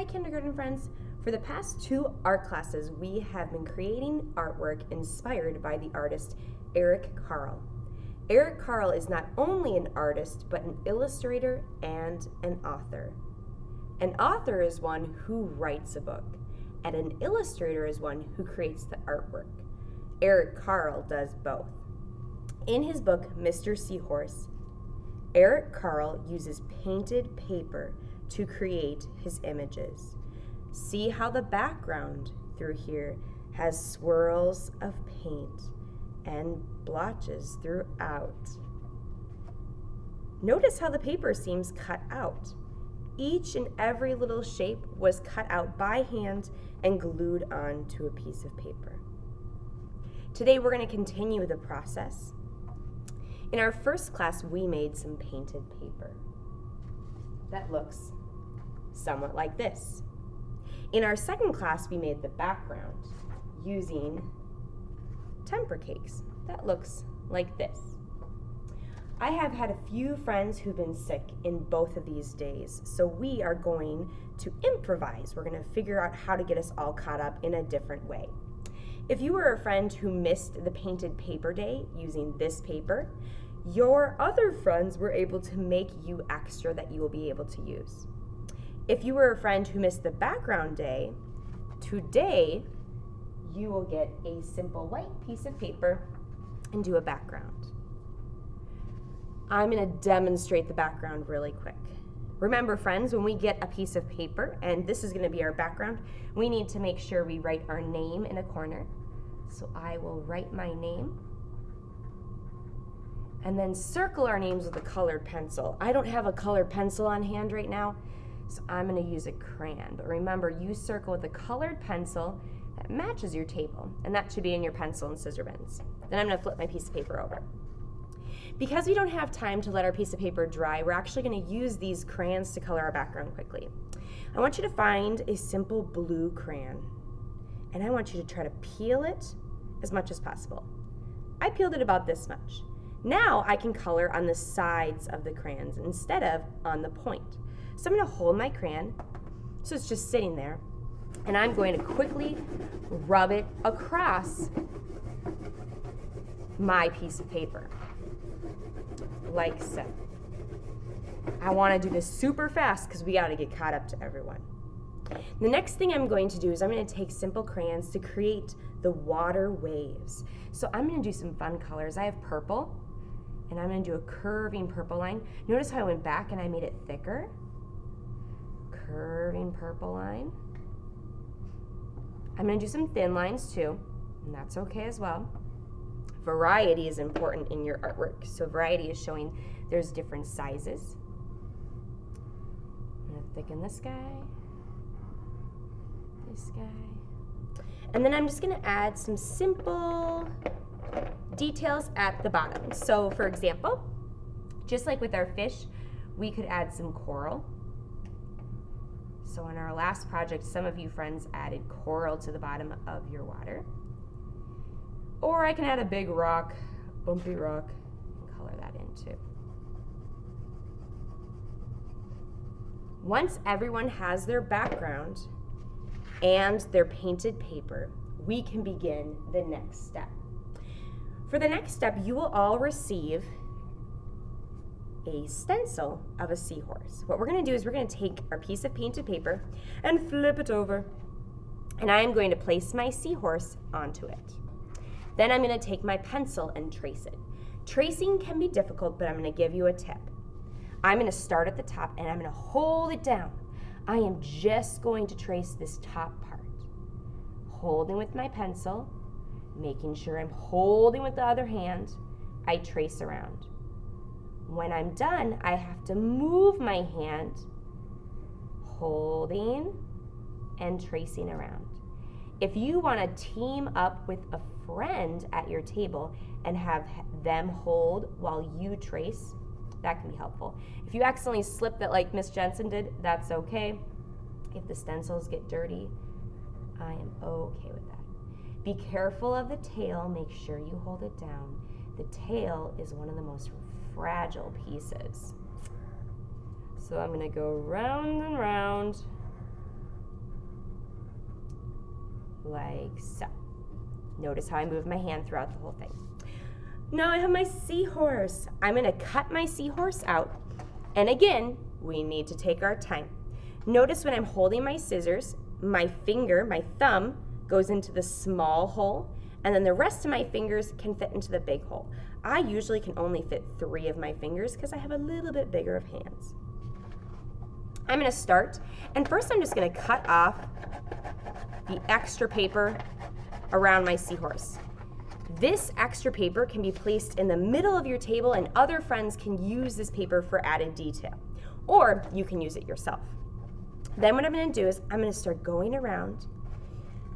Hi kindergarten friends! For the past 2 art classes, we have been creating artwork inspired by the artist Eric Carle. Eric Carle is not only an artist, but an illustrator and an author. An author is one who writes a book, and an illustrator is one who creates the artwork. Eric Carle does both. In his book, Mr. Seahorse, Eric Carle uses painted paper to create his images. See how the background through here has swirls of paint and blotches throughout. Notice how the paper seems cut out. Each and every little shape was cut out by hand and glued onto a piece of paper. Today we're going to continue the process. In our first class, we made some painted paper that looks somewhat like this. In our second class, we made the background using temper cakes. That looks like this. I have had a few friends who've been sick in both of these days, so we are going to improvise. We're going to figure out how to get us all caught up in a different way. If you were a friend who missed the painted paper day using this paper, your other friends were able to make you extra that you will be able to use. If you were a friend who missed the background day, today you will get a simple white piece of paper and do a background. I'm going to demonstrate the background really quick. Remember friends, when we get a piece of paper, and this is going to be our background, we need to make sure we write our name in a corner. So I will write my name and then circle our names with a colored pencil. I don't have a colored pencil on hand right now, so I'm going to use a crayon. But remember, you circle with a colored pencil that matches your table, and that should be in your pencil and scissor bins. Then I'm going to flip my piece of paper over. Because we don't have time to let our piece of paper dry, we're actually going to use these crayons to color our background quickly. I want you to find a simple blue crayon, and I want you to try to peel it as much as possible. I peeled it about this much. Now I can color on the sides of the crayons instead of on the point. So I'm going to hold my crayon, so it's just sitting there, and I'm going to quickly rub it across my piece of paper, like so. I want to do this super fast because we got to get caught up to everyone. The next thing I'm going to do is I'm going to take simple crayons to create the water waves. So I'm going to do some fun colors. I have purple, and I'm going to do a curving purple line. Notice how I went back and I made it thicker. Curving purple line. I'm going to do some thin lines too, and that's okay as well. Variety is important in your artwork. So variety is showing there's different sizes. I'm going to thicken this guy, this guy. And then I'm just going to add some simple details at the bottom. So for example, just like with our fish, we could add some coral. So in our last project, some of you friends added coral to the bottom of your water. Or I can add a big rock, bumpy rock, and color that in too. Once everyone has their background and their painted paper, we can begin the next step. For the next step, you will all receive a stencil of a seahorse. What we're going to do is we're going to take our piece of painted paper and flip it over, and I am going to place my seahorse onto it. Then I'm going to take my pencil and trace it. Tracing can be difficult, but I'm going to give you a tip. I'm going to start at the top and I'm going to hold it down. I am just going to trace this top part, holding with my pencil, making sure I'm holding with the other hand. I trace around. When I'm done, I have to move my hand, holding and tracing around. If you want to team up with a friend at your table and have them hold while you trace, that can be helpful. If you accidentally slip that like Miss Jensen did, that's okay. If the stencils get dirty, I am okay with that. Be careful of the tail, make sure you hold it down. The tail is one of the most fragile pieces. So I'm going to go round and round like so. Notice how I move my hand throughout the whole thing. Now I have my seahorse. I'm gonna cut my seahorse out. And again, we need to take our time. Notice when I'm holding my scissors, my finger, my thumb, goes into the small hole, and then the rest of my fingers can fit into the big hole. I usually can only fit 3 of my fingers because I have a little bit bigger of hands. I'm gonna start, and first I'm just gonna cut off the extra paper around my seahorse. This extra paper can be placed in the middle of your table, and other friends can use this paper for added detail, or you can use it yourself. Then what I'm gonna do is I'm gonna start going around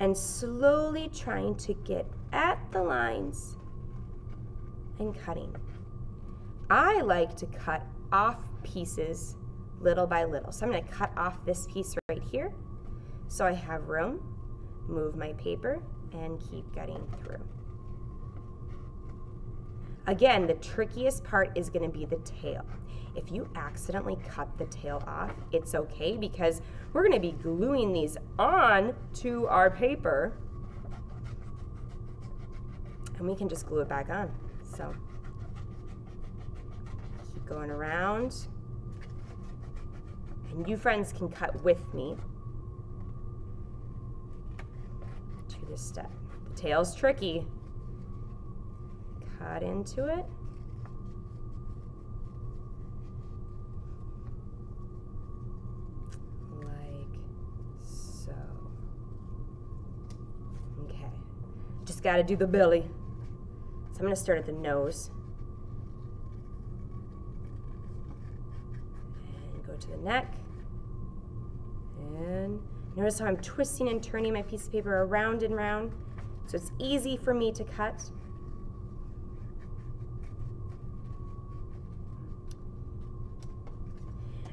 and slowly trying to get at the lines and cutting. I like to cut off pieces little by little. So I'm gonna cut off this piece right here so I have room, move my paper, and keep getting through. Again, the trickiest part is gonna be the tail. If you accidentally cut the tail off, it's okay because we're gonna be gluing these on to our paper and we can just glue it back on. So keep going around. And you friends can cut with me to this step. The tail's tricky. Cut into it. Like so. Okay. Just gotta do the belly. So I'm gonna start at the nose. And go to the neck. And notice how I'm twisting and turning my piece of paper around and round so it's easy for me to cut.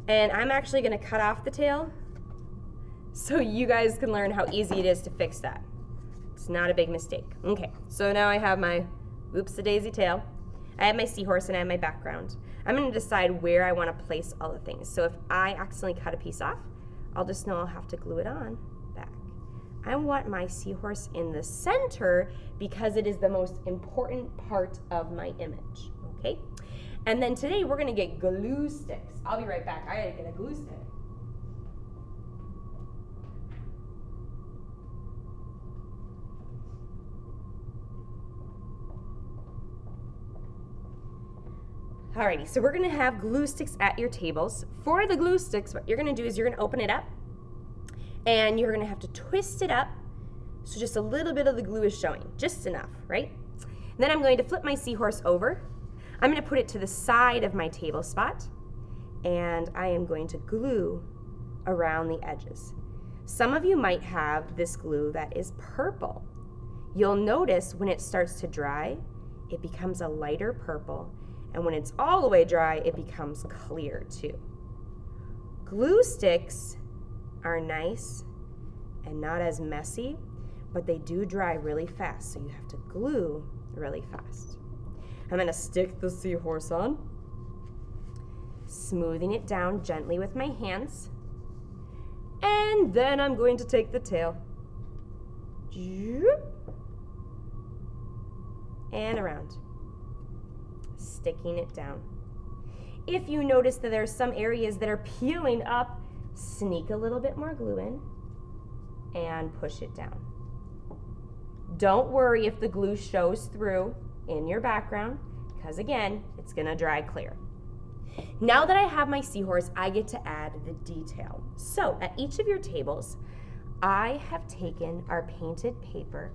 And I'm actually gonna cut off the tail so you guys can learn how easy it is to fix that. It's not a big mistake. Okay, so now I have my oops-a-daisy tail. I have my seahorse and I have my background. I'm gonna decide where I wanna place all the things. So if I accidentally cut a piece off, I'll just know I'll have to glue it on back. I want my seahorse in the center because it is the most important part of my image, okay? And then today we're gonna get glue sticks. I'll be right back. I gotta get a glue stick. Alrighty, so we're gonna have glue sticks at your tables. For the glue sticks, what you're gonna do is you're gonna open it up and you're gonna have to twist it up so just a little bit of the glue is showing, just enough, right? And then I'm going to flip my seahorse over. I'm gonna put it to the side of my table spot and I am going to glue around the edges. Some of you might have this glue that is purple. You'll notice when it starts to dry, it becomes a lighter purple, and when it's all the way dry, it becomes clear too. Glue sticks are nice and not as messy, but they do dry really fast, so you have to glue really fast. I'm gonna stick the seahorse on, smoothing it down gently with my hands, and then I'm going to take the tail and around, sticking it down. If you notice that there's some areas that are peeling up, sneak a little bit more glue in and push it down. Don't worry if the glue shows through in your background, because again, it's gonna dry clear. Now that I have my seahorse, I get to add the detail. So at each of your tables, I have taken our painted paper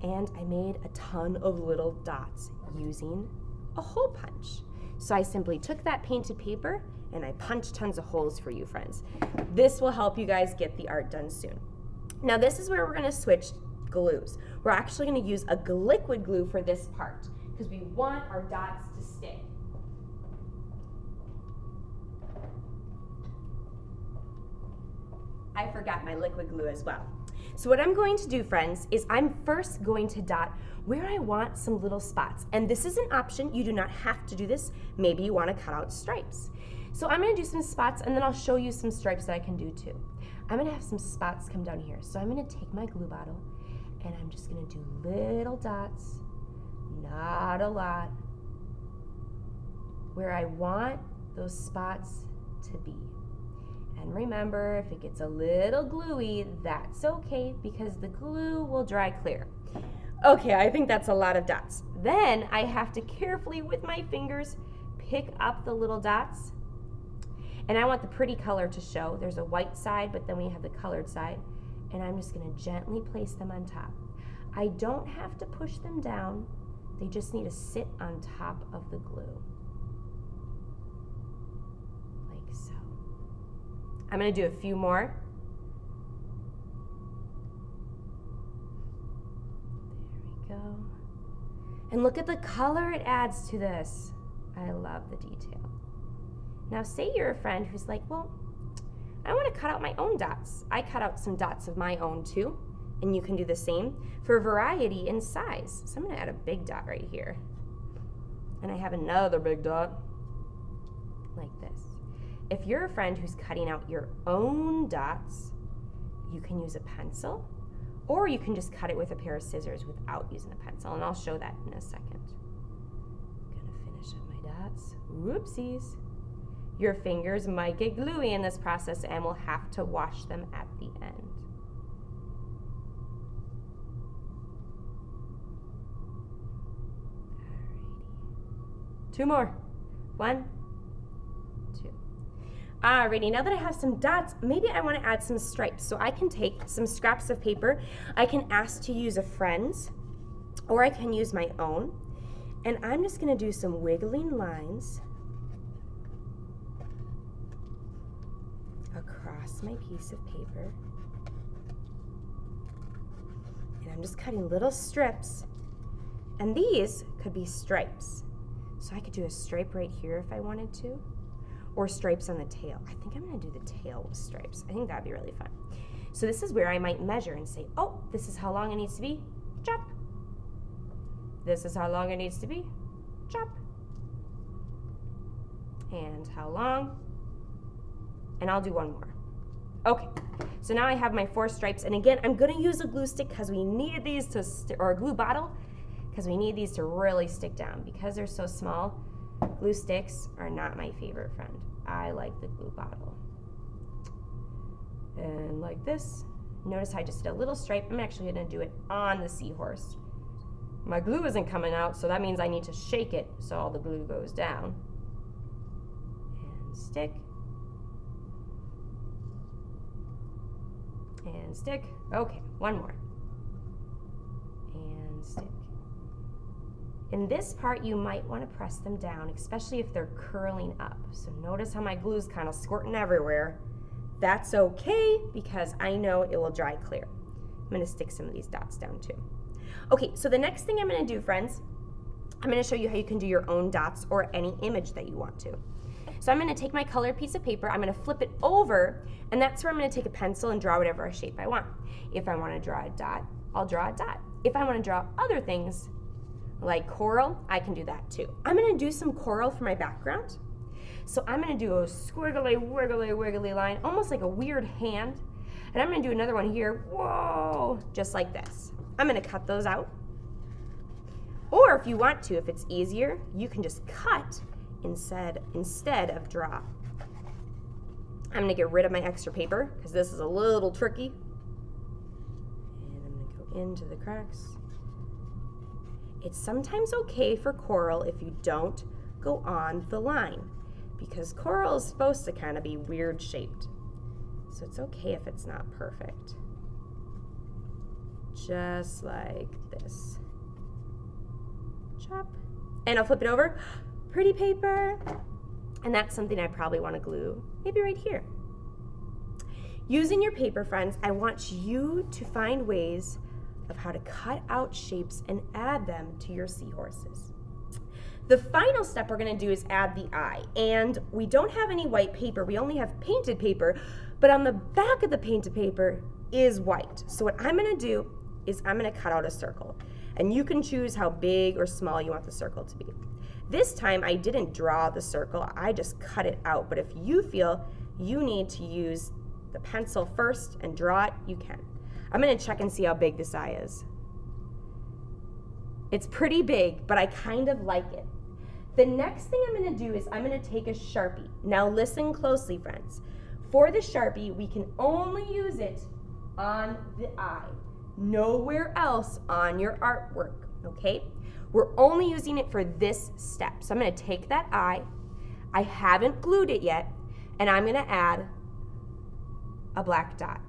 and I made a ton of little dots using a hole punch. So I simply took that painted paper and I punched tons of holes for you friends. This will help you guys get the art done soon. Now this is where we're gonna switch glues. We're actually gonna use a liquid glue for this part because we want our dots to stick. I forgot my liquid glue as well. So what I'm going to do, friends, is I'm first going to dot where I want some little spots. And this is an option. You do not have to do this. Maybe you want to cut out stripes. So I'm going to do some spots and then I'll show you some stripes that I can do too. I'm gonna have some spots come down here. So I'm gonna take my glue bottle and I'm just gonna do little dots, not a lot, where I want those spots to be. And remember, if it gets a little gluey, that's okay because the glue will dry clear. Okay, I think that's a lot of dots. Then I have to carefully, with my fingers, pick up the little dots. And I want the pretty color to show. There's a white side, but then we have the colored side. And I'm just gonna gently place them on top. I don't have to push them down. They just need to sit on top of the glue. Like so. I'm gonna do a few more. There we go. And look at the color it adds to this. I love the detail. Now say you're a friend who's like, well, I want to cut out my own dots. I cut out some dots of my own too, and you can do the same for variety in size. So I'm going to add a big dot right here. And I have another big dot like this. If you're a friend who's cutting out your own dots, you can use a pencil, or you can just cut it with a pair of scissors without using a pencil, and I'll show that in a second. I'm going to finish up my dots. Whoopsies. Your fingers might get gluey in this process and we'll have to wash them at the end. Alrighty. 2 more. 1, 2. Alrighty, now that I have some dots, maybe I want to add some stripes. So I can take some scraps of paper. I can ask to use a friend's, or I can use my own. And I'm just going to do some wiggling lines across my piece of paper, and I'm just cutting little strips, and these could be stripes. So I could do a stripe right here if I wanted to, or stripes on the tail. I think I'm going to do the tail with stripes. I think that'd be really fun. So this is where I might measure and say, oh, this is how long it needs to be, chop. This is how long it needs to be, chop. And how long? And I'll do 1 more. Okay, so now I have my 4 stripes, and again, I'm gonna use a glue stick because we need these to, or a glue bottle, because we need these to really stick down. Because they're so small, glue sticks are not my favorite friend. I like the glue bottle. And like this, notice I just did a little stripe. I'm actually gonna do it on the Seahorse. My glue isn't coming out, so that means I need to shake it so all the glue goes down. And stick. And stick. Okay, 1 more. And stick. In this part, you might want to press them down, especially if they're curling up. So notice how my glue's kind of squirting everywhere. That's okay, because I know it will dry clear. I'm going to stick some of these dots down too. Okay, so the next thing I'm going to do, friends, I'm going to show you how you can do your own dots or any image that you want to. So I'm going to take my colored piece of paper, I'm going to flip it over, and that's where I'm going to take a pencil and draw whatever shape I want. If I want to draw a dot, I'll draw a dot. If I want to draw other things, like coral, I can do that too. I'm going to do some coral for my background. So I'm going to do a squiggly, wiggly, wiggly line, almost like a weird hand. And I'm going to do another one here, whoa, just like this. I'm going to cut those out. Or if you want to, if it's easier, you can just cut instead of draw. I'm going to get rid of my extra paper because this is a little tricky. And I'm going to go into the cracks. It's sometimes okay for coral if you don't go on the line, because coral is supposed to kind of be weird shaped. So it's okay if it's not perfect. Just like this. Chop. And I'll flip it over. Pretty paper. And that's something I probably want to glue, maybe right here. Using your paper, friends, I want you to find ways of how to cut out shapes and add them to your seahorses. The final step we're going to do is add the eye. And we don't have any white paper, we only have painted paper, but on the back of the painted paper is white. So what I'm going to do is I'm going to cut out a circle. And you can choose how big or small you want the circle to be. This time I didn't draw the circle, I just cut it out. But if you feel you need to use the pencil first and draw it, you can. I'm gonna check and see how big this eye is. It's pretty big, but I kind of like it. The next thing I'm gonna do is I'm gonna take a Sharpie. Now listen closely, friends. For the Sharpie, we can only use it on the eye, nowhere else on your artwork, okay? We're only using it for this step. So I'm gonna take that eye, I haven't glued it yet, and I'm gonna add a black dot.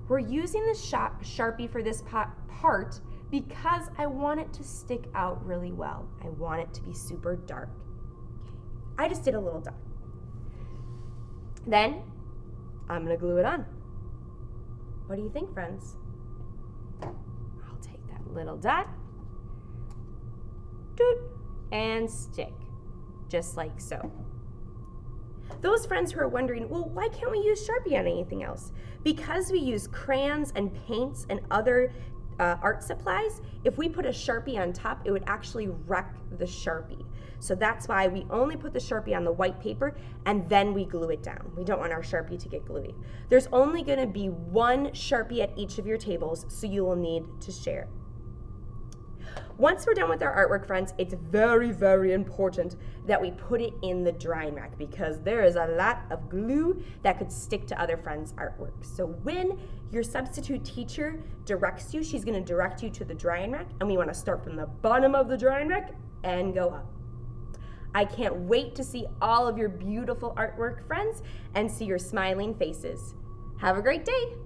We're using the Sharpie for this part because I want it to stick out really well. I want it to be super dark. Okay. I just did a little dot. Then I'm gonna glue it on. What do you think, friends? I'll take that little dot, doot, and stick, just like so. Those friends who are wondering, well, why can't we use Sharpie on anything else? Because we use crayons and paints and other art supplies, if we put a Sharpie on top, it would actually wreck the Sharpie. So that's why we only put the Sharpie on the white paper and then we glue it down. We don't want our Sharpie to get gluey. There's only gonna be one Sharpie at each of your tables, so you will need to share. Once we're done with our artwork, friends, it's very, very important that we put it in the drying rack because there is a lot of glue that could stick to other friends' artwork. So when your substitute teacher directs you, she's gonna direct you to the drying rack, and we wanna start from the bottom of the drying rack and go up. I can't wait to see all of your beautiful artwork, friends, and see your smiling faces. Have a great day.